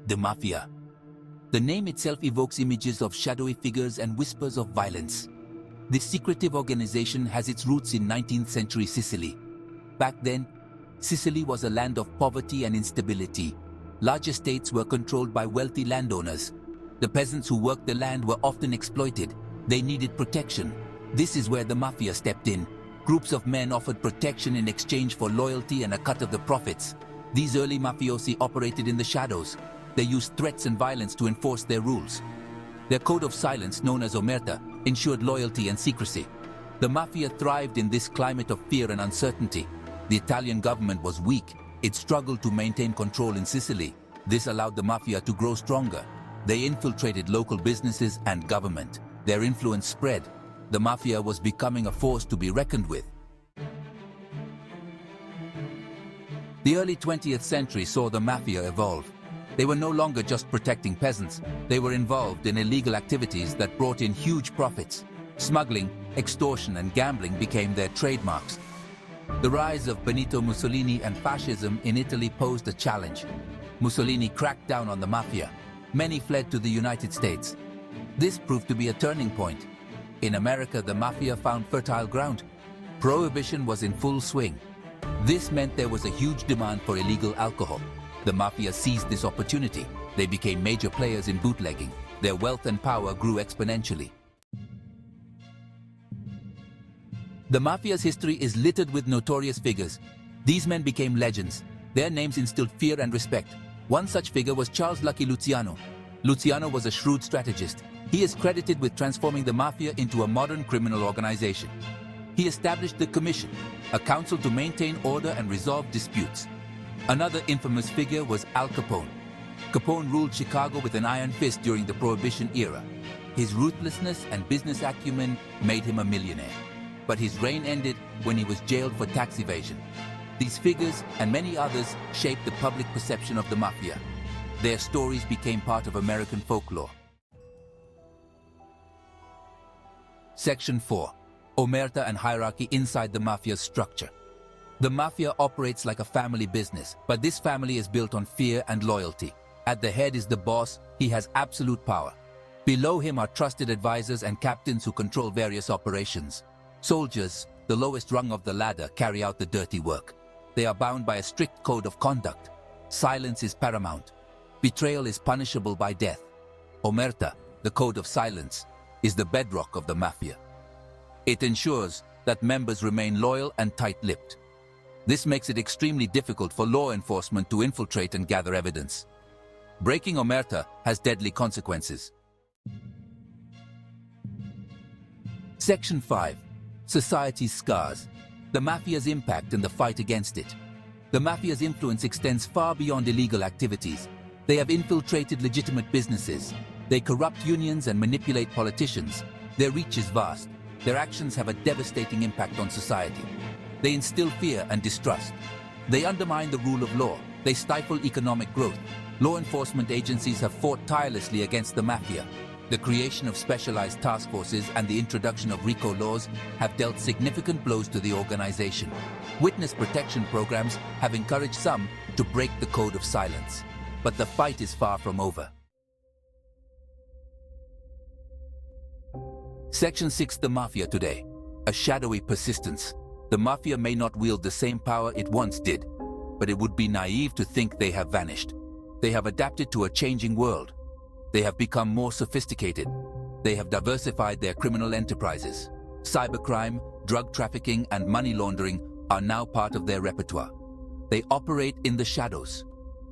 The Mafia. The name itself evokes images of shadowy figures and whispers of violence. This secretive organization has its roots in 19th-century Sicily. Back then, Sicily was a land of poverty and instability. Large estates were controlled by wealthy landowners. The peasants who worked the land were often exploited. They needed protection. This is where the Mafia stepped in. Groups of men offered protection in exchange for loyalty and a cut of the profits. These early mafiosi operated in the shadows. They used threats and violence to enforce their rules. Their code of silence, known as omerta, ensured loyalty and secrecy. The Mafia thrived in this climate of fear and uncertainty. The Italian government was weak. It struggled to maintain control in Sicily. This allowed the Mafia to grow stronger. They infiltrated local businesses and government. Their influence spread. The Mafia was becoming a force to be reckoned with. The early 20th century saw the Mafia evolve. They were no longer just protecting peasants. They were involved in illegal activities that brought in huge profits. Smuggling, extortion, and gambling became their trademarks. The rise of Benito Mussolini and fascism in Italy posed a challenge. Mussolini cracked down on the Mafia. Many fled to the United States. This proved to be a turning point. In America, the Mafia found fertile ground. Prohibition was in full swing. This meant there was a huge demand for illegal alcohol. The Mafia seized this opportunity. They became major players in bootlegging. Their wealth and power grew exponentially. The Mafia's history is littered with notorious figures. These men became legends. Their names instilled fear and respect. One such figure was Charles Lucky Luciano. Luciano was a shrewd strategist. He is credited with transforming the Mafia into a modern criminal organization. He established the Commission, a council to maintain order and resolve disputes. Another infamous figure was Al Capone. Capone ruled Chicago with an iron fist during the Prohibition era. His ruthlessness and business acumen made him a millionaire. But his reign ended when he was jailed for tax evasion. These figures and many others shaped the public perception of the Mafia. Their stories became part of American folklore. Section 4. Omerta and hierarchy inside the Mafia's structure. The Mafia operates like a family business, but this family is built on fear and loyalty. At the head is the boss. He has absolute power. Below him are trusted advisors and captains who control various operations. Soldiers, the lowest rung of the ladder, carry out the dirty work. They are bound by a strict code of conduct. Silence is paramount. Betrayal is punishable by death. Omerta, the code of silence, is the bedrock of the Mafia. It ensures that members remain loyal and tight-lipped. This makes it extremely difficult for law enforcement to infiltrate and gather evidence. Breaking omerta has deadly consequences. Section 5. Society's scars. The Mafia's impact and the fight against it. The Mafia's influence extends far beyond illegal activities. They have infiltrated legitimate businesses. They corrupt unions and manipulate politicians. Their reach is vast. Their actions have a devastating impact on society. They instill fear and distrust. They undermine the rule of law. They stifle economic growth. Law enforcement agencies have fought tirelessly against the Mafia. The creation of specialized task forces and the introduction of RICO laws have dealt significant blows to the organization. Witness protection programs have encouraged some to break the code of silence. But the fight is far from over. Section 6. The Mafia today. A shadowy persistence. The Mafia may not wield the same power it once did, but it would be naive to think they have vanished. They have adapted to a changing world. They have become more sophisticated. They have diversified their criminal enterprises. Cybercrime, drug trafficking, and money laundering are now part of their repertoire. They operate in the shadows.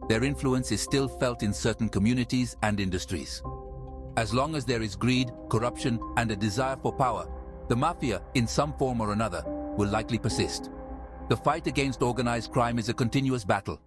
Their influence is still felt in certain communities and industries. As long as there is greed, corruption, and a desire for power, the Mafia, in some form or another, will likely persist. The fight against organized crime is a continuous battle.